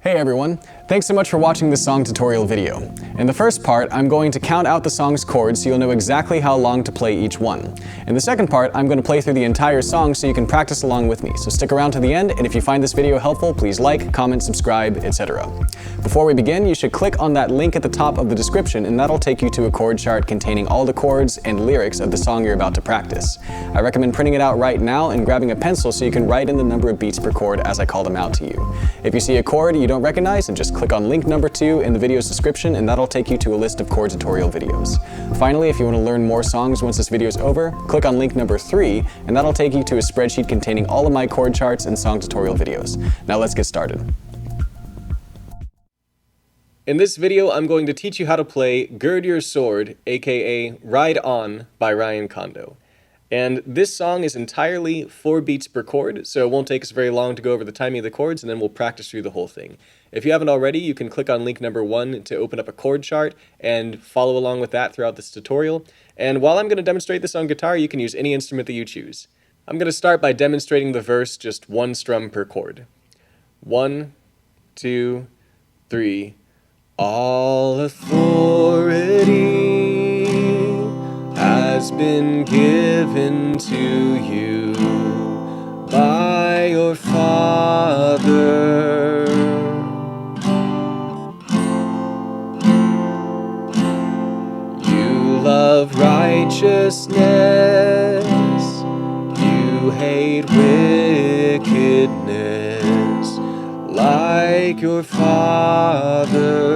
Hey everyone, thanks so much for watching this song tutorial video. In the first part, I'm going to count out the song's chords so you'll know exactly how long to play each one. In the second part, I'm going to play through the entire song so you can practice along with me. So stick around to the end, and if you find this video helpful, please like, comment, subscribe, etc. Before we begin, you should click on that link at the top of the description and that'll take you to a chord chart containing all the chords and lyrics of the song you're about to practice. I recommend printing it out right now and grabbing a pencil so you can write in the number of beats per chord as I call them out to you. If you see a chord you don't recognize, and just click on link number 2 in the video's description and that'll take you to a list of chord tutorial videos. Finally, if you want to learn more songs once this video is over, click on link number 3 and that'll take you to a spreadsheet containing all of my chord charts and song tutorial videos. Now let's get started. In this video, I'm going to teach you how to play Gird Your, s.o.a.r, aka Ride On by Kondo. And this song is entirely 4 beats per chord, so it won't take us very long to go over the timing of the chords, and then we'll practice through the whole thing. If you haven't already, you can click on link number 1 to open up a chord chart and follow along with that throughout this tutorial. And while I'm going to demonstrate this on guitar, you can use any instrument that you choose. I'm going to start by demonstrating the verse just 1 strum per chord. 1, 2, 3. All authority has been given to you by your Father. You love righteousness, you hate wickedness, like your Father.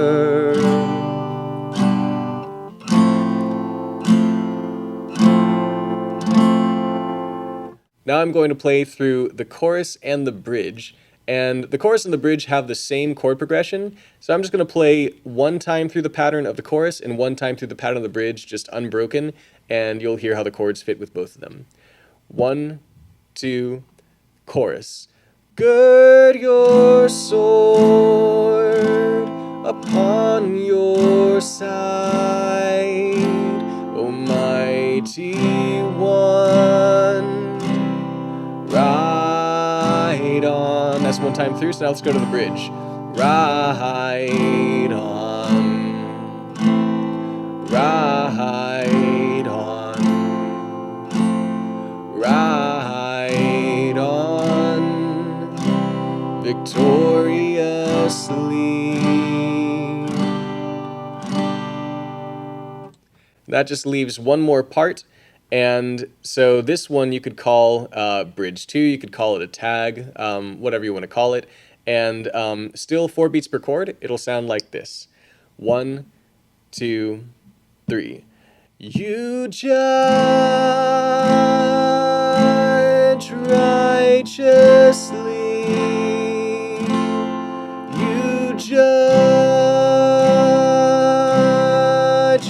Now I'm going to play through the chorus and the bridge, and the chorus and the bridge have the same chord progression, so I'm just going to play 1 time through the pattern of the chorus and 1 time through the pattern of the bridge, just unbroken, and you'll hear how the chords fit with both of them. 1, 2, chorus. Gird your sword upon your side, O mighty one. Ride on. That's 1 time through, so now let's go to the bridge. Ride on. Ride on. Ride on. Victoriously. That just leaves 1 more part. And so this one you could call bridge 2, you could call it a tag, whatever you want to call it. And still 4 beats per chord, it'll sound like this. 1, 2, 3. You judge righteously, you judge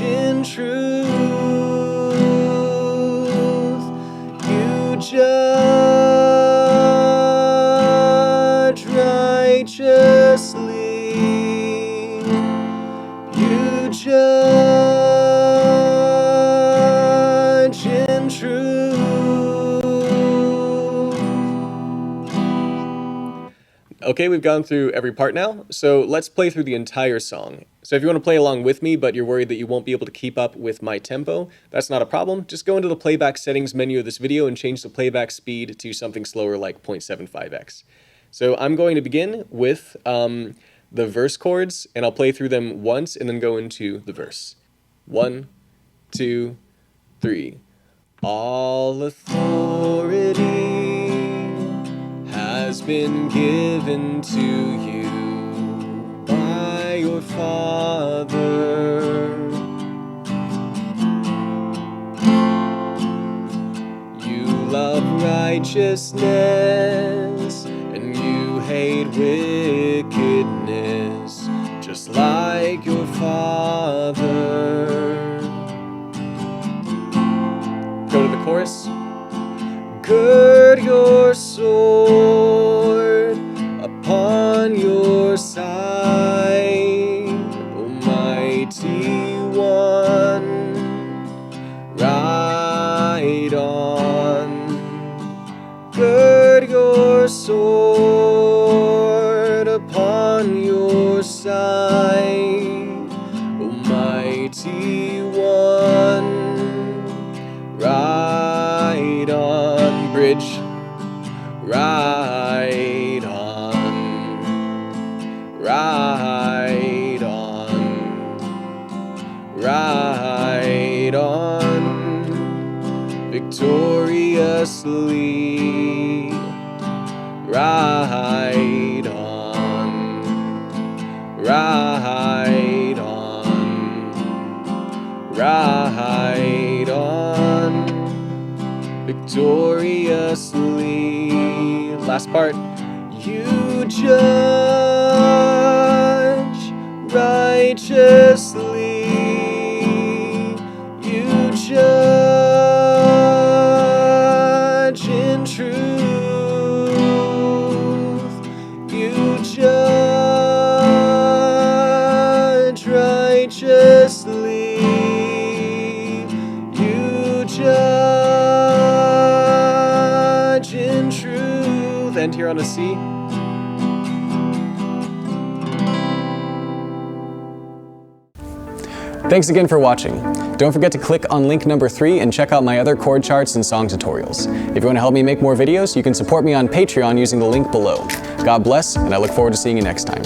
in truth. Judge righteously, you judge in truth. Okay, we've gone through every part now, so let's play through the entire song. So if you want to play along with me, but you're worried that you won't be able to keep up with my tempo, that's not a problem. Just go into the playback settings menu of this video and change the playback speed to something slower like 0.75x. So I'm going to begin with the verse chords, and I'll play through them once and then go into the verse. 1, 2, 3. All authority has been given to you by your Father. You love righteousness and you hate wickedness, just like your Father. Go to the chorus. Gird your sword upon your side, O mighty one. Ride on. Gird your sword upon your side, Almighty One. Ride on, bridge. Ride on. Ride on. Ride on. Victoriously. Ride on. Ride on. Ride on. Victoriously. Last part. You judge righteously. You judge in truth. You judge righteously. You judge in truth. And here on a C. Thanks again for watching. Don't forget to click on link number 3 and check out my other chord charts and song tutorials. If you want to help me make more videos, you can support me on Patreon using the link below. God bless, and I look forward to seeing you next time.